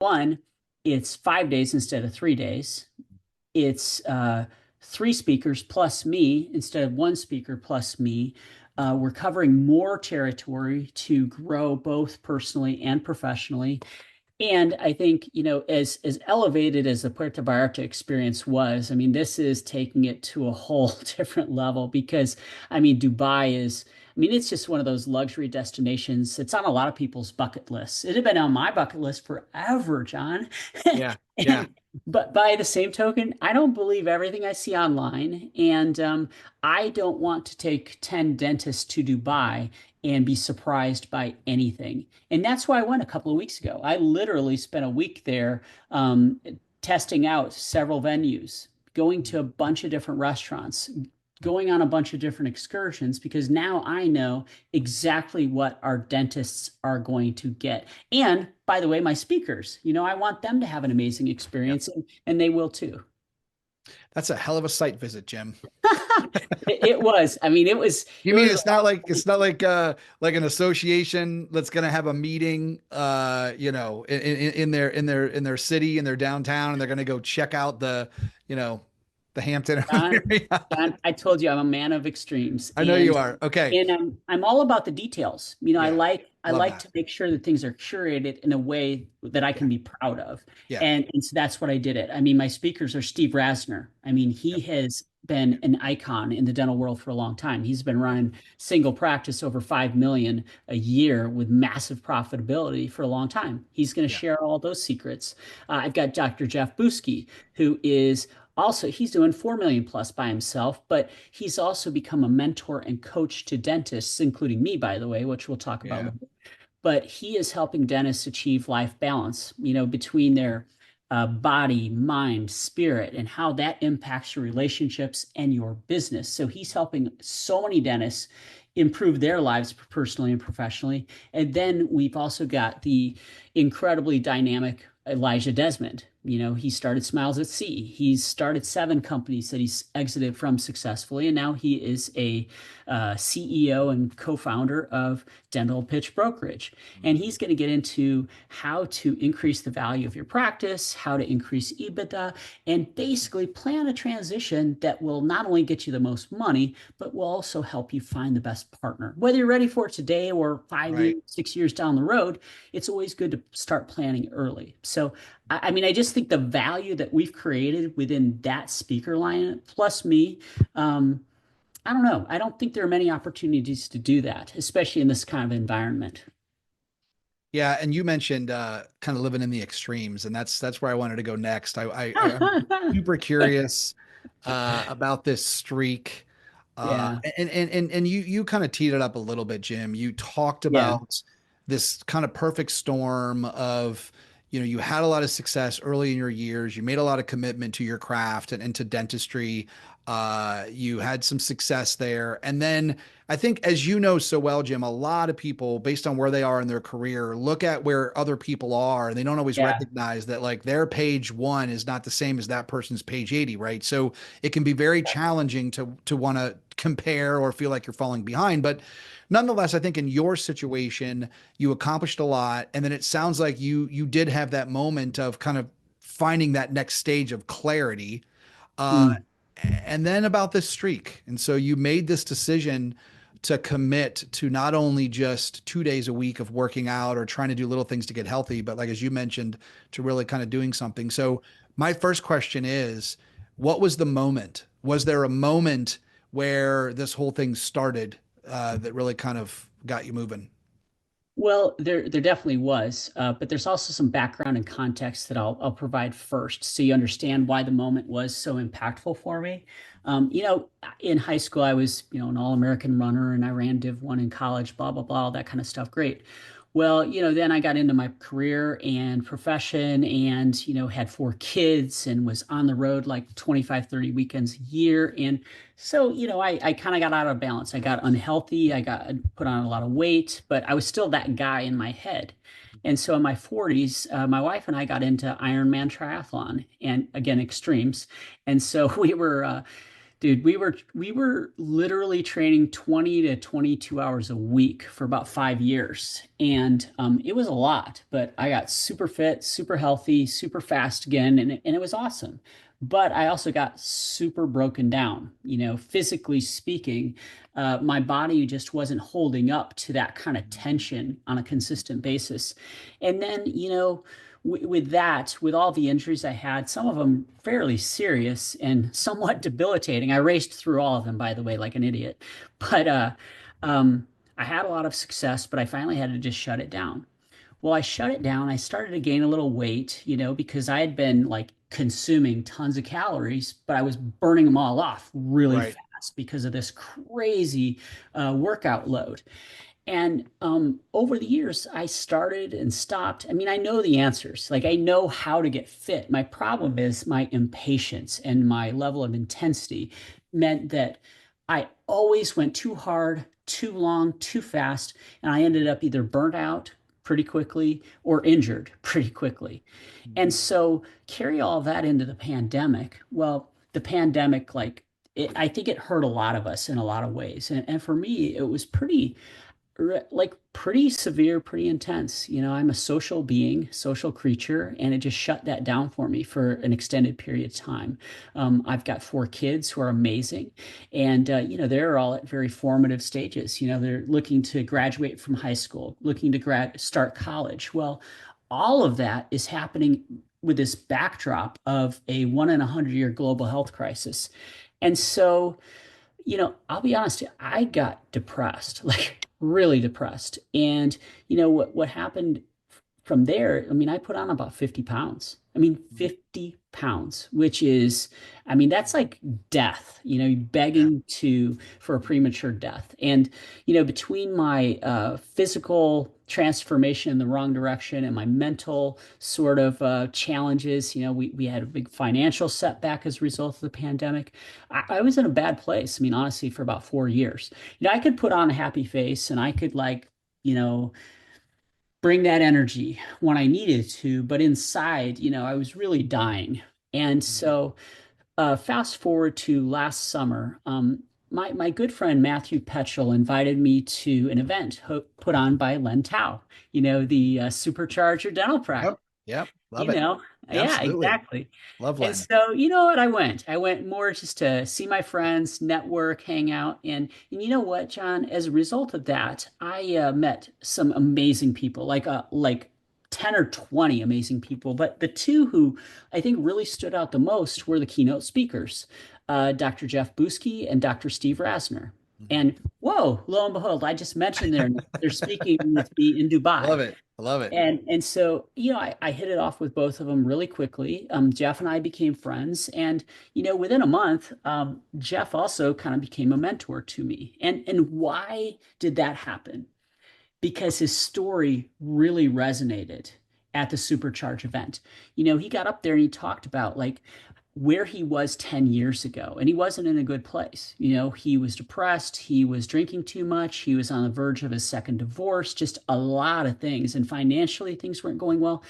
One, it's 5 days instead of 3 days. It's three speakers plus me instead of one speaker plus me. We're covering more territory to grow both personally and professionally. And I think, as elevated as the Puerto Vallarta experience was, I mean, this is taking it to a whole different level because, I mean, Dubai is, I mean, it's just one of those luxury destinations. It's on a lot of people's bucket lists. It had been on my bucket list forever, John. Yeah, yeah. And, but by the same token, I don't believe everything I see online. And I don't want to take 10 dentists to Dubai and be surprised by anything. And that's why I went a couple of weeks ago. I literally spent a week there testing out several venues, going to a bunch of different restaurants, going on a bunch of different excursions, because now I know exactly what our dentists are going to get. And by the way, my speakers, I want them to have an amazing Yeah. experience, and they will too. That's a hell of a site visit, Jim. It was. I mean, You it mean was it's not like an association that's going to have a meeting in their city, in their downtown, and they're going to go check out you know the Hampton John, area. John, I told you I'm a man of extremes, I know you and are. Okay. I'm all about the details. I Yeah. I Love like that. to make sure that things are curated in a way that I Yeah. can be proud of, Yeah. and so that's what I did it. I mean, my speakers are Steve Rasner. I mean, he Yep. has been an icon in the dental world for a long time. He's been Yep. running single practice over 5 million a year with massive profitability for a long time. He's going to Yeah. share all those secrets. I've got Dr. Jeff Buske, who is also, he's doing 4 million plus by himself, but he's also become a mentor and coach to dentists, including me, by the way, which we'll talk about Yeah. later. But he is helping dentists achieve life balance, between their body, mind, spirit, and how that impacts your relationships and your business. So he's helping so many dentists improve their lives personally and professionally. And then we've also got the incredibly dynamic Elijah Desmond. He started Smiles at Sea. He's started 7 companies that he's exited from successfully, and now he is a CEO and co-founder of Dental Pitch Brokerage. And he's going to get into how to increase the value of your practice, how to increase EBITDA, and basically plan a transition that will not only get you the most money, but will also help you find the best partner. Whether you're ready for it today or 5 years, Right. 6 years down the road, it's always good to start planning early. So, I mean, I just think the value that we've created within that speaker line, plus me, um, I don't know. I don't think there are many opportunities to do that, especially in this kind of environment. Yeah, and you mentioned kind of living in the extremes, and that's where I wanted to go next. I'm super curious about this streak. Yeah, And you kind of teed it up a little bit, Jim. You talked yeah, about this kind of perfect storm of, you had a lot of success early in your years. You made a lot of commitment to your craft and to dentistry. You had some success there. And then I think, as you know so well, Jim, a lot of people, based on where they are in their career, look at where other people are and they don't always yeah, recognize that like their page one is not the same as that person's page 80, right? So it can be very challenging to want to compare or feel like you're falling behind. But nonetheless, I think in your situation, you accomplished a lot. And then it sounds like you did have that moment of kind of finding that next stage of clarity. Uh, mm, and then about this streak. And so you made this decision to commit to not only just 2 days a week of working out or trying to do little things to get healthy, but like as you mentioned, to really kind of doing something. So my first question is, what was the moment? Was there a moment where this whole thing started that really kind of got you moving? Well, there definitely was, but there's also some background and context that I'll provide first, so you understand why the moment was so impactful for me. In high school, I was an all-American runner, and I ran Div 1 in college, blah blah blah, all that kind of stuff. Great. Well, then I got into my career and profession, and had 4 kids and was on the road like 25, 30 weekends a year, and so, I kind of got out of balance. I got unhealthy. I got put on a lot of weight, but I was still that guy in my head. And so in my 40s, my wife and I got into Ironman triathlon and again, extremes. And so we were Dude, we were literally training 20 to 22 hours a week for about 5 years. And it was a lot, but I got super fit, super healthy, super fast again, and it was awesome. But I also got super broken down, physically speaking. My body just wasn't holding up to that kind of tension on a consistent basis. And then, with that, with all the injuries I had, some of them fairly serious and somewhat debilitating. I raced through all of them, by the way, like an idiot. But um, I had a lot of success, but I finally had to just shut it down. Well, I shut it down. I started to gain a little weight, because I had been like consuming tons of calories, but I was burning them all off really Right. fast because of this crazy workout load. And over the years, I started and stopped. I mean, I know the answers. Like, I know how to get fit. My problem is my impatience and my level of intensity meant that I always went too hard, too long, too fast. And I ended up either burnt out pretty quickly or injured pretty quickly. And Mhm. so, carry all that into the pandemic. Well, the pandemic, like, I think it hurt a lot of us in a lot of ways. And for me, it was like pretty severe, pretty intense. I'm a social being, social creature, and it just shut that down for me for an extended period of time. I've got 4 kids who are amazing, and they're all at very formative stages. They're looking to graduate from high school, looking to start college. Well, all of that is happening with this backdrop of a 1 in 100 year global health crisis. And so, I'll be honest, I got depressed, like really depressed. And what happened from there, I mean, I put on about 50 pounds. I mean, 50 pounds, which is, I mean, that's like death, Yeah. begging for a premature death. And, between my physical transformation in the wrong direction and my mental sort of challenges, we had a big financial setback as a result of the pandemic. I was in a bad place. I mean, honestly, for about 4 years. I could put on a happy face and I could like, you know, bring that energy when I needed to, but inside, I was really dying. And Mhm. so, fast forward to last summer, my good friend Matthew Petchel invited me to an event put on by Len Tao, the supercharger dental Yep. practice. Yep. You Love it. know, yeah, Absolutely. exactly. Love And Len. so, you know what? I went. I went more just to see my friends, network, hang out, and you know what, John? As a result of that, I met some amazing people, like 10 or 20 amazing people. But the two who I think really stood out the most were the keynote speakers, Dr. Jeff Buske and Dr. Steve Rasner. Mhm. And whoa, lo and behold, I just mentioned they're speaking with me in Love Dubai. it. Love it. And so, I hit it off with both of them really quickly. Jeff and I became friends. And, within a month, Jeff also kind of became a mentor to me. And why did that happen? Because his story really resonated at the Supercharge event. He got up there and he talked about like where he was 10 years ago, and he wasn't in a good place. He was depressed, he was drinking too much, he was on the verge of his second divorce, just a lot of things. And financially, things weren't going well.